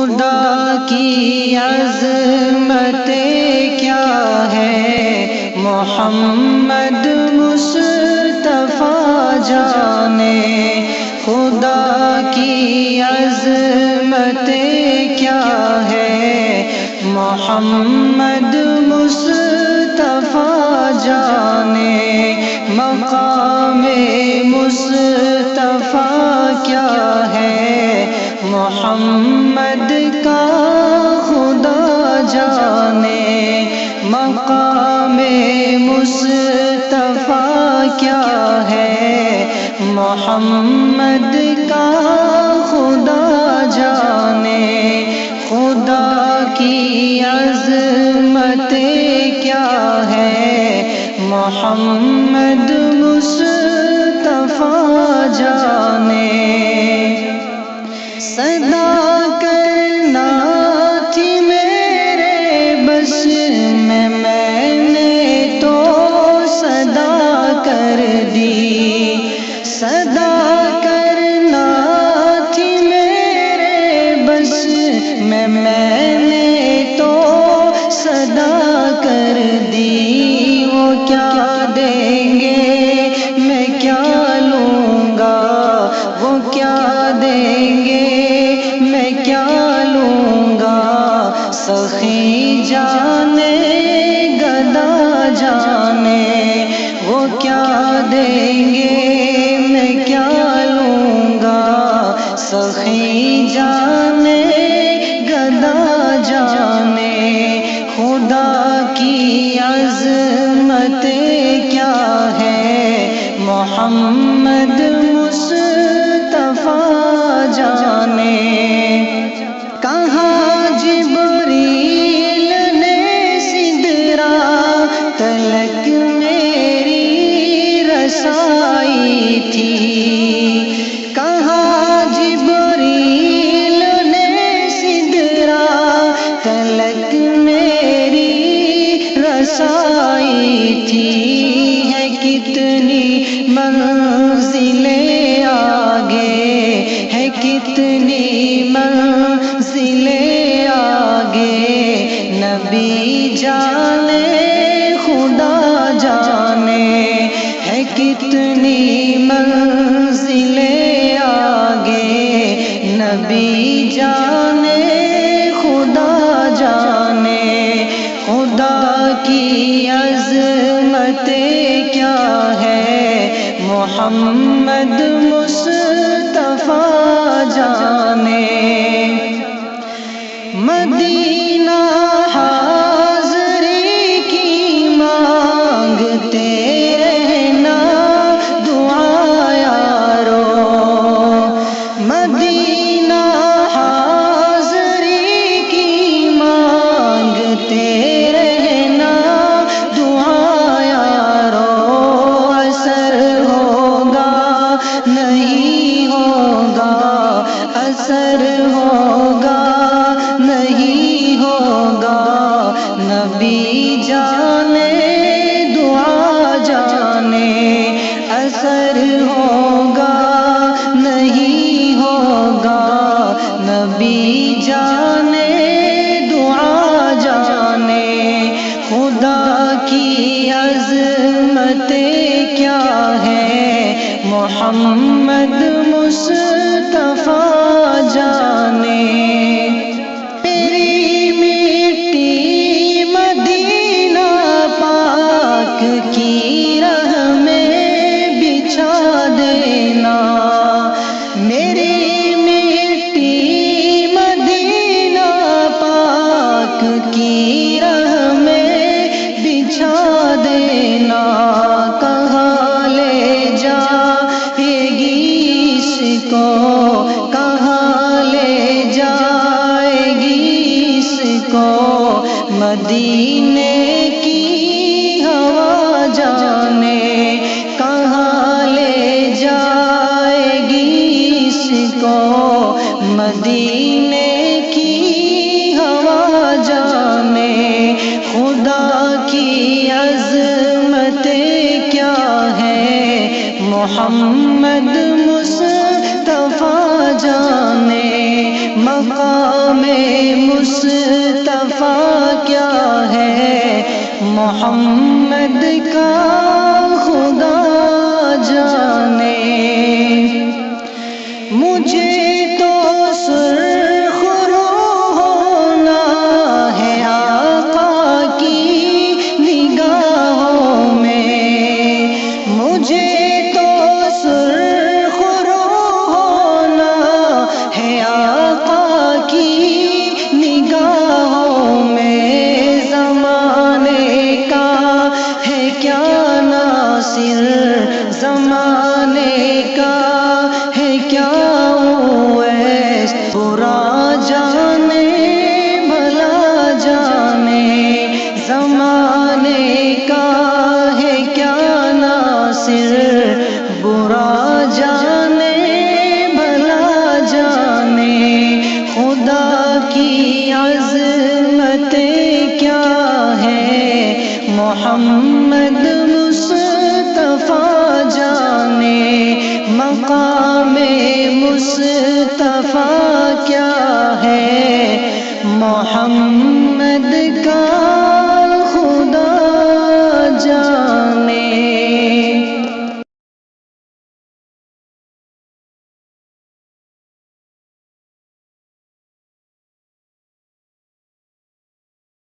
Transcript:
خدا کی عظمت کیا ہے محمد مصطفیٰ جانے، خدا کی عظمت کیا ہے محمد مصطفیٰ جانے، مقام مصطفیٰ کیا ہے محمد کا خدا جانے، مقام مصطفیٰ کیا ہے محمد کا خدا جانے، خدا کی عظمت کیا ہے محمد مصطفیٰ جانے۔ صدا کرنا تھی میرے بس میں نے تو صدا کر دی، صدا کرنا تھی میرے بس میں نے تو صدا کر دی، وہ کیا دیں گے میں کیا لوں گا، وہ کیا دیں گے میں کیا لوں گا، سخی جانے گدا جانے، وہ کیا دیں گے میں کیا لوں گا، سخی جانے گدا جانے، خدا کی عظمت کیا ہے محمد مصطفیٰ جانے۔ کہاں جبریل نے سدرا تلک میری رسائی تھی، کہاں جبریل نے سدرا تلک میری رسائی تھی، ہے کتنی منزلیں آگے، ہے کتنی منزلیں آگے، نبی جانے خدا جانے، ہے کتنی منزلیں آگے، نبی جانے خدا جانے، خدا کی عظمت کیا ہے محمد مصطفیٰ جانے۔ مدینہ حاضری کی مانگتے رہنا دعا یارو، مدینہ حاضری کی مانگتے رہنا دعا یارو، اثر ہوگا نہیں ہوگا، اثر ہوگا نہیں ہوگا، نبی جانے دعا جانے، اثر ہوگا نہیں ہوگا، نبی جانے دعا جانے، خدا کی عظمت کیا ہے محمد مصطفیٰ جانے۔ میری مٹی مدینہ پاک کی راہ میں بچھا دینا، میری مٹی مدینہ پاک کی راہ میں بچھا دینا، کہاں لے جائے گی اس کو مقام مصطفیٰ کیا ہے محمد کا خدا جانے مجھے تو سرخ رو ہونا ہے آقا کی نگاہوں میں مجھے تو سرخ رو ہونا ہے آقا کی نگاہوں میں زمانے کا ہے کیا ناصر زمانے کا ہے کیا اویس برا جانے بھلا جانے زمانے کا ہے کیا ناصر برا جانے بھلا جانے خدا کی عظمت کیا ہے محمد مصطفیٰ جانے مقام مصطفیٰ کیا ہے محمد کا